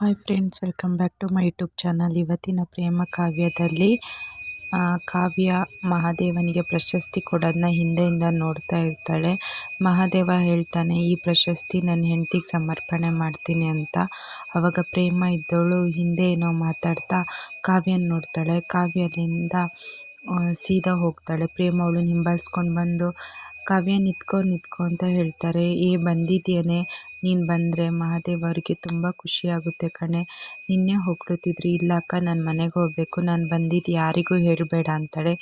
Hi friends, welcome back to my YouTube channel. ಇವತ್ತಿನ ಪ್ರೇಮ ಕಾವ್ಯದಲ್ಲಿ ಕಾವ್ಯ ಮಹಾದೇವನಿಗೆ ಪ್ರಶಸ್ತಿ ಕೊಡೋದನ್ನ ಹಿಂದೆಯಿಂದ ನೋಡ್ತಾ ಇರ್ತಾಳೆ. ಮಹಾದೇವ ಹೇಳ್ತಾನೆ, ಈ ಪ್ರಶಸ್ತಿ ನನ್ನ ಹೆಂಡತಿಗೆ ಸಮರ್ಪಣೆ ಮಾಡ್ತೀನಿ ಅಂತ. ಆವಾಗ ಪ್ರೇಮ ಇದ್ದವಳು ಹಿಂದೆ ಏನೋ ಮಾತಾಡ್ತಾ ಕಾವ್ಯನ ನೋಡ್ತಾಳೆ. ಕಾವ್ಯ ಅಲ್ಲಿಂದ ಸೀದಾ ಹೋಗ್ತಾಳೆ. ಪ್ರೇಮ ಅವಳು ಹಿಂಬಾಲಿಸ್ಕೊಂಡು ಬಂದು, ಕಾವ್ಯ ನಿತ್ಕೊ ಅಂತ ಹೇಳ್ತಾರೆ. ಬಂದಿದ್ದೇನೆ, ನೀನು ಬಂದರೆ ಮಹಾದೇವ್ ಅವರಿಗೆ ತುಂಬ ಖುಷಿಯಾಗುತ್ತೆ ಕಣೆ. ನಿನ್ನೆ ಹೊಗಳುತ್ತಿದ್ರು. ಇಲ್ಲ ಅಕ್ಕ, ನಾನು ಮನೆಗೆ ಹೋಗಬೇಕು, ನಾನು ಬಂದಿದ್ದು ಯಾರಿಗೂ ಹೇಳಬೇಡ ಅಂತಾಳೆ.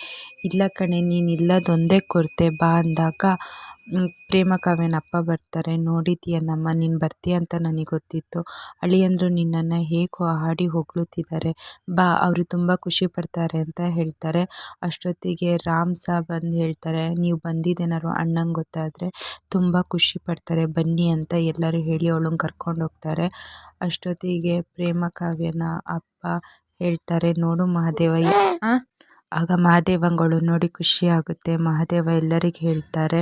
ಇಲ್ಲ ಕಣೆ, ನೀನು ಇಲ್ಲದೊಂದೇ ಕೊರತೆ, ಬಾ ಅಂದಾಗ ಪ್ರೇಮ ಕಾವ್ಯನ ಅಪ್ಪ ಬರ್ತಾರೆ. ನೋಡಿದ್ದೀಯನಮ್ಮ, ನೀನು ಬರ್ತೀಯ ಅಂತ ನನಗೆ ಗೊತ್ತಿತ್ತು. ಅಳಿಯಂದರು ನಿನ್ನನ್ನು ಹೇಗೆ ಹಾಡಿ ಹೊಗಳುತ್ತಿದ್ದಾರೆ, ಬಾ, ಅವರು ತುಂಬ ಖುಷಿ ಪಡ್ತಾರೆ ಅಂತ ಹೇಳ್ತಾರೆ. ಅಷ್ಟೊತ್ತಿಗೆ ರಾಮ್ ಸಹ ಬಂದು ಹೇಳ್ತಾರೆ, ನೀವು ಬಂದಿದ್ದೇನಾದ್ರು ಅಣ್ಣಂಗೆ ಗೊತ್ತಾದರೆ ತುಂಬ ಖುಷಿ ಪಡ್ತಾರೆ, ಬನ್ನಿ ಅಂತ ಎಲ್ಲರೂ ಹೇಳಿ ಅವಳನ್ನ ಕರ್ಕೊಂಡು ಹೋಗ್ತಾರೆ. ಅಷ್ಟೊತ್ತಿಗೆ ಪ್ರೇಮ ಕಾವ್ಯನ ಅಪ್ಪ ಹೇಳ್ತಾರೆ, ನೋಡು ಮಹಾದೇವ. ಆಗ ಮಹಾದೇವಂಗಳು ನೋಡಿ ಖುಷಿ ಆಗುತ್ತೆ. ಮಹಾದೇವ ಎಲ್ಲರಿಗೆ ಹೇಳ್ತಾರೆ,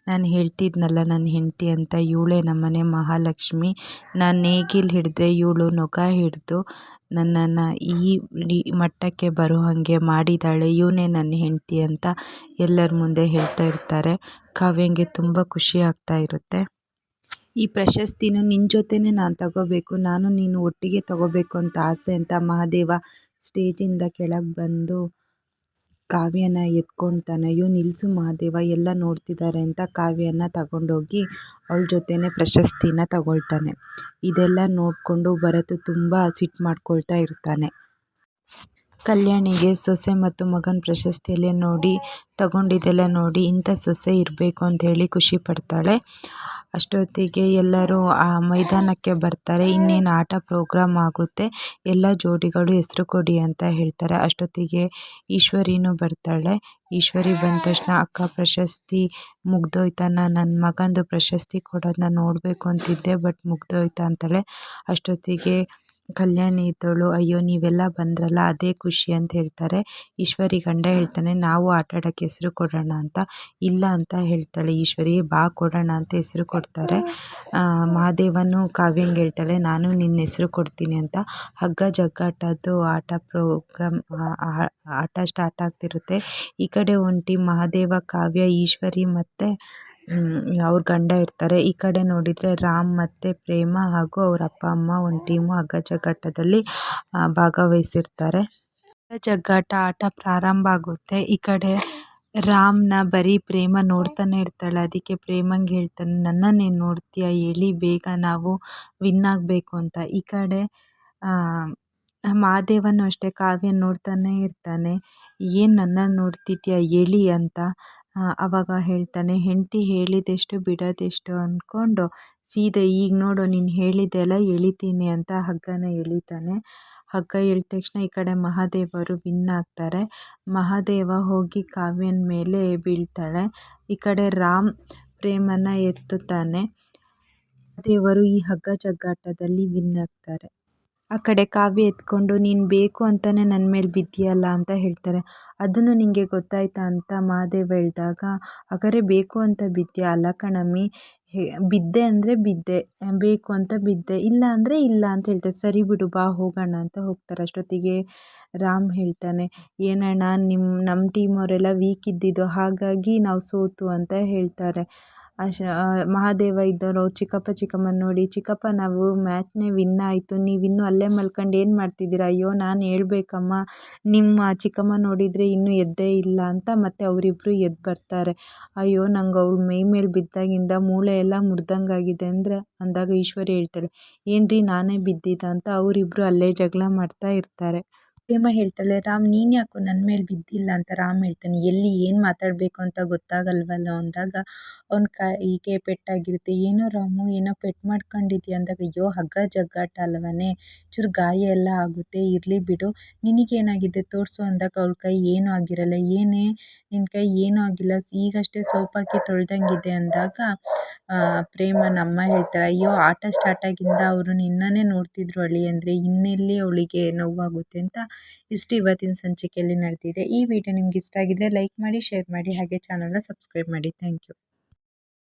ನಾನು ಹೇಳ್ತಿದ್ನಲ್ಲ ನನ್ನ ಹೆಂಡತಿ ಅಂತ, ಇವಳೇ ನಮ್ಮನೆ ಮಹಾಲಕ್ಷ್ಮಿ. ನಾನು ನೇಗಿಲು ಹಿಡಿದ್ರೆ ಇವಳು ನೊಗ ಹಿಡಿದು ನನ್ನನ್ನು ಈ ಮಟ್ಟಕ್ಕೆ ಬರೋ ಹಾಗೆ ಮಾಡಿದ್ದಾಳೆ, ಇವನೇ ನನ್ನ ಹೆಂಡತಿ ಅಂತ ಎಲ್ಲರ ಮುಂದೆ ಹೇಳ್ತಾ ಇರ್ತಾರೆ. ಕಾವ್ಯಂಗೆ ತುಂಬ ಖುಷಿ ಆಗ್ತಾ ಇರುತ್ತೆ. ಈ ಪ್ರಶಸ್ತಿನೂ ನಿನ್ನ ಜೊತೆನೇ ನಾನು ತಗೋಬೇಕು, ನಾನು ನೀನು ಒಟ್ಟಿಗೆ ತಗೋಬೇಕು ಅಂತ ಆಸೆ ಅಂತ ಮಹಾದೇವ ಸ್ಟೇಜಿಂದ ಕೆಳಗೆ ಬಂದು ಕಾವ್ಯನ ಎತ್ಕೊಳ್ತಾನೆ. ಅಯ್ಯೋ ನಿಲ್ಲಿಸು ಮಹಾದೇವ, ಎಲ್ಲ ನೋಡ್ತಿದ್ದಾರೆ ಅಂತ ಕಾವ್ಯನ ತಗೊಂಡೋಗಿ ಅವಳ ಜೊತೆನೇ ಪ್ರಶಸ್ತಿನ ತಗೊಳ್ತಾನೆ. ಇದೆಲ್ಲ ನೋಡಿಕೊಂಡು ಭರತ್ ತುಂಬ ಸಿಟ್ಟು ಮಾಡ್ಕೊಳ್ತಾ ಇರ್ತಾನೆ. ಕಲ್ಯಾಣಿಗೆ ಸೊಸೆ ಮತ್ತು ಮಗನ ಪ್ರಶಸ್ತಿಯಲ್ಲೇ ನೋಡಿ ತಗೊಂಡಿದ್ದೆಲ್ಲ ನೋಡಿ ಇಂಥ ಸೊಸೆ ಇರಬೇಕು ಅಂತ ಹೇಳಿ ಖುಷಿ ಪಡ್ತಾಳೆ. ಅಷ್ಟೊತ್ತಿಗೆ ಎಲ್ಲರೂ ಆ ಮೈದಾನಕ್ಕೆ ಬರ್ತಾರೆ. ಇನ್ನೇನು ಆಟ ಪ್ರೋಗ್ರಾಮ್ ಆಗುತ್ತೆ, ಎಲ್ಲ ಜೋಡಿಗಳು ಹೆಸರು ಕೊಡಿ ಅಂತ ಹೇಳ್ತಾರೆ. ಅಷ್ಟೊತ್ತಿಗೆ ಈಶ್ವರಿನೂ ಬರ್ತಾಳೆ. ಈಶ್ವರಿ ಬಂದ ತಕ್ಷಣ, ಅಕ್ಕ ಪ್ರಶಸ್ತಿ ಮುಗ್ದೋಯ್ತಾ, ನನ್ನ ಮಗಂದು ಪ್ರಶಸ್ತಿ ಕೊಡೋದನ್ನ ನೋಡಬೇಕು ಅಂತಿದ್ದೆ, ಬಟ್ ಮುಗ್ದೋಯ್ತಾ ಅಂತಾಳೆ. ಅಷ್ಟೊತ್ತಿಗೆ ಕಲ್ಯಾಣಿ ಇದ್ದವಳು, ಅಯ್ಯೋ ನೀವೆಲ್ಲ ಬಂದ್ರಲ್ಲ ಅದೇ ಖುಷಿ ಅಂತ ಹೇಳ್ತಾರೆ. ಈಶ್ವರಿ ಗಂಡ ಹೇಳ್ತಾನೆ, ನಾವು ಆಟ ಆಡೋಕ್ಕೆ ಹೆಸರು ಕೊಡೋಣ ಅಂತ. ಇಲ್ಲ ಅಂತ ಹೇಳ್ತಾಳೆ ಈಶ್ವರಿ. ಬಾ ಕೊಡೋಣ ಅಂತ ಹೆಸರು ಕೊಡ್ತಾರೆ. ಮಹಾದೇವನು ಕಾವ್ಯಂಗೆ ಹೇಳ್ತಾಳೆ, ನಾನು ನಿನ್ನ ಹೆಸರು ಕೊಡ್ತೀನಿ ಅಂತ. ಹಗ್ಗ ಜಗ್ಗಾಟದ್ದು ಆಟ ಪ್ರೋಗ್ರಾಮ್ ಆಟ ಸ್ಟಾರ್ಟ್ ಆಗ್ತಿರುತ್ತೆ. ಈ ಕಡೆ ಒಂದು ಟೀಮ್ ಮಹಾದೇವ, ಕಾವ್ಯ, ಈಶ್ವರಿ ಮತ್ತು ಅವ್ರ ಗಂಡ ಇರ್ತಾರೆ. ಈ ಕಡೆ ನೋಡಿದರೆ ರಾಮ್ ಮತ್ತು ಪ್ರೇಮ ಹಾಗೂ ಅವ್ರ ಅಪ್ಪ ಅಮ್ಮ ಒಂದು ಟೀಮು ಹಗ್ಗ ಜಗ್ಗಾಟದಲ್ಲಿ ಭಾಗವಹಿಸಿರ್ತಾರೆ. ಹಗ್ಗ ಜಗ್ಗಾಟ ಆಟ ಪ್ರಾರಂಭ ಆಗುತ್ತೆ. ಈ ಕಡೆ ರಾಮ್ನ ಬರೀ ಪ್ರೇಮ ನೋಡ್ತಾನೆ ಇರ್ತಾಳೆ. ಅದಕ್ಕೆ ಪ್ರೇಮಂಗೆ ಹೇಳ್ತಾನೆ, ನನ್ನನ್ನೇನು ನೋಡ್ತೀಯ, ಹೇಳಿ ಬೇಗ, ನಾವು ವಿನ್ ಆಗಬೇಕು ಅಂತ. ಈ ಕಡೆ ಮಹಾದೇವನು ಅಷ್ಟೇ ಕಾವ್ಯ ನೋಡ್ತಾನೆ ಇರ್ತಾನೆ. ಏನು ನನ್ನನ್ನು ನೋಡ್ತಿದ್ಯಾ ಹೇಳಿ ಅಂತ. ಆವಾಗ ಹೇಳ್ತಾನೆ, ಹೆಂಡತಿ ಹೇಳಿದೆಷ್ಟು ಬಿಡೋದೆಷ್ಟು ಅಂದ್ಕೊಂಡು ಸೀದಾ ಈಗ ನೋಡು ನೀನು ಹೇಳಿದ್ದೆಲ್ಲ ಎಳಿತೀನಿ ಅಂತ ಹಗ್ಗನ ಎಳಿತಾನೆ. ಹಗ್ಗ ಎಳೆದ ತಕ್ಷಣ ಈ ಕಡೆ ಮಹಾದೇವರು ವಿನ್ ಆಗ್ತಾರೆ. ಮಹಾದೇವ ಹೋಗಿ ಕಾವ್ಯನ ಮೇಲೆ ಬೀಳ್ತಾಳೆ. ಈ ಕಡೆ ರಾಮ್ ಪ್ರೇಮನ ಎತ್ತುತ್ತಾನೆ. ಮಹಾದೇವರು ಈ ಹಗ್ಗ ಜಗ್ಗಾಟದಲ್ಲಿ ವಿನ್ ಆಗ್ತಾರೆ. ಆ ಕಡೆ ಕಾವ್ಯ ಎತ್ಕೊಂಡು, ನೀನು ಬೇಕು ಅಂತಲೇ ನನ್ನ ಮೇಲೆ ಬಿದ್ದೀಯಲ್ಲ ಅಂತ ಹೇಳ್ತಾರೆ. ಅದನ್ನು ನಿನಗೆ ಗೊತ್ತಾಯ್ತಾ ಅಂತ ಮಹಾದೇವ ಹೇಳಿದಾಗ, ಹಾಗಾದ್ರೆ ಬೇಕು ಅಂತ ಬಿದ್ದೀಯಾ? ಅಲ್ಲ ಕಣಮ್ಮಿ, ಬಿದ್ದೆ ಅಂದರೆ ಬಿದ್ದೆ, ಬೇಕು ಅಂತ ಬಿದ್ದೆ, ಇಲ್ಲ ಅಂದರೆ ಇಲ್ಲ ಅಂತ ಹೇಳ್ತಾರೆ. ಸರಿ ಬಿಡು, ಬಾ ಹೋಗೋಣ ಅಂತ ಹೋಗ್ತಾರೆ. ಅಷ್ಟೊತ್ತಿಗೆ ರಾಮ್ ಹೇಳ್ತಾನೆ, ಏನಣ್ಣ ನಮ್ಮ ಟೀಮವರೆಲ್ಲ ವೀಕ್ ಇದ್ದಿದ್ದು, ಹಾಗಾಗಿ ನಾವು ಸೋತು ಅಂತ ಹೇಳ್ತಾರೆ. ಮಹಾದೇವ ಇದ್ದವರು ಚಿಕ್ಕಪ್ಪ ಚಿಕ್ಕಮ್ಮನ ನೋಡಿ, ಚಿಕ್ಕಪ್ಪ ನಾವು ಮ್ಯಾಚ್ನೇ ವಿನ್ ಆಯಿತು, ನೀವಿನ್ನೂ ಅಲ್ಲೇ ಮಲ್ಕೊಂಡು ಏನು ಮಾಡ್ತಿದ್ದೀರಾ? ಅಯ್ಯೋ ನಾನು ಹೇಳ್ಬೇಕಮ್ಮ, ನಿಮ್ಮ ಚಿಕ್ಕಮ್ಮ ನೋಡಿದರೆ ಇನ್ನೂ ಎದ್ದೇ ಇಲ್ಲ ಅಂತ. ಮತ್ತು ಅವರಿಬ್ಬರು ಎದ್ದು ಬರ್ತಾರೆ. ಅಯ್ಯೋ ನಂಗೆ ಅವಳು ಮೈ ಮೇಲೆ ಬಿದ್ದಾಗಿಂದ ಮೂಳೆ ಎಲ್ಲ ಮುರಿದಂಗಾಗಿದೆ ಅಂದಾಗ ಈಶ್ವರಿ ಹೇಳ್ತಾಳೆ, ಏನ್ರಿ ನಾನೇ ಬಿದ್ದಿದ್ದ ಅಂತ. ಅವರಿಬ್ಬರು ಅಲ್ಲೇ ಜಗಳ ಮಾಡ್ತಾ ಇರ್ತಾರೆ. ಪ್ರೇಮ ಹೇಳ್ತಾಳೆ, ರಾಮ್ ನೀನು ಯಾಕೋ ನನ್ನ ಮೇಲೆ ಬಿದ್ದಿಲ್ಲ ಅಂತ. ರಾಮ್ ಹೇಳ್ತಾನೆ, ಎಲ್ಲಿ ಏನು ಮಾತಾಡಬೇಕು ಅಂತ ಗೊತ್ತಾಗಲ್ವಲ್ಲ ಅಂದಾಗ ಅವನ ಕೈಗೆ ಪೆಟ್ಟಾಗಿರುತ್ತೆ. ಏನೋ ರಾಮು, ಏನೋ ಪೆಟ್ಟು ಮಾಡ್ಕೊಂಡಿದ್ಯಾ ಅಂದಾಗ, ಅಯ್ಯೋ ಹಗ್ಗ ಜಗ್ಗಾಟ ಅಲ್ವನೇ, ಚೂರು ಗಾಯ ಎಲ್ಲ ಆಗುತ್ತೆ, ಇರಲಿ ಬಿಡು, ನಿನಗೇನಾಗಿದೆ ತೋರಿಸು ಅಂದಾಗ ಅವಳ ಕೈ ಏನೂ ಆಗಿರಲ್ಲ. ಏನೇ ನಿನ್ನ ಕೈ ಏನೂ ಆಗಿಲ್ಲ, ಈಗಷ್ಟೇ ಸೋಪಾಕಿ ತೊಳ್ದಂಗಿದೆ ಅಂದಾಗ ಪ್ರೇಮನ ಅಮ್ಮ ಹೇಳ್ತಾರೆ, ಅಯ್ಯೋ ಆಟ ಸ್ಟಾರ್ಟ್ ಆಗಿಂದ ಅವರು ನಿನ್ನನ್ನೇ ನೋಡ್ತಿದ್ರು ಅಳಿಯಂದ್ರೆ, ಇನ್ನೆಲ್ಲಿ ಅವಳಿಗೆ ನೋವಾಗುತ್ತೆ ಅಂತ. ಇಷ್ಟು ಇವತ್ತಿನ ಸಂಚಿಕೆಯಲ್ಲಿ ನಡೆದಿದೆ. ಈ ವಿಡಿಯೋ ನಿಮ್ಗೆ ಇಷ್ಟ ಆಗಿದ್ರೆ ಲೈಕ್ ಮಾಡಿ, ಶೇರ್ ಮಾಡಿ, ಹಾಗೆ ಚಾನಲ್ನ ಸಬ್ಸ್ಕ್ರೈಬ್ ಮಾಡಿ. Thank you.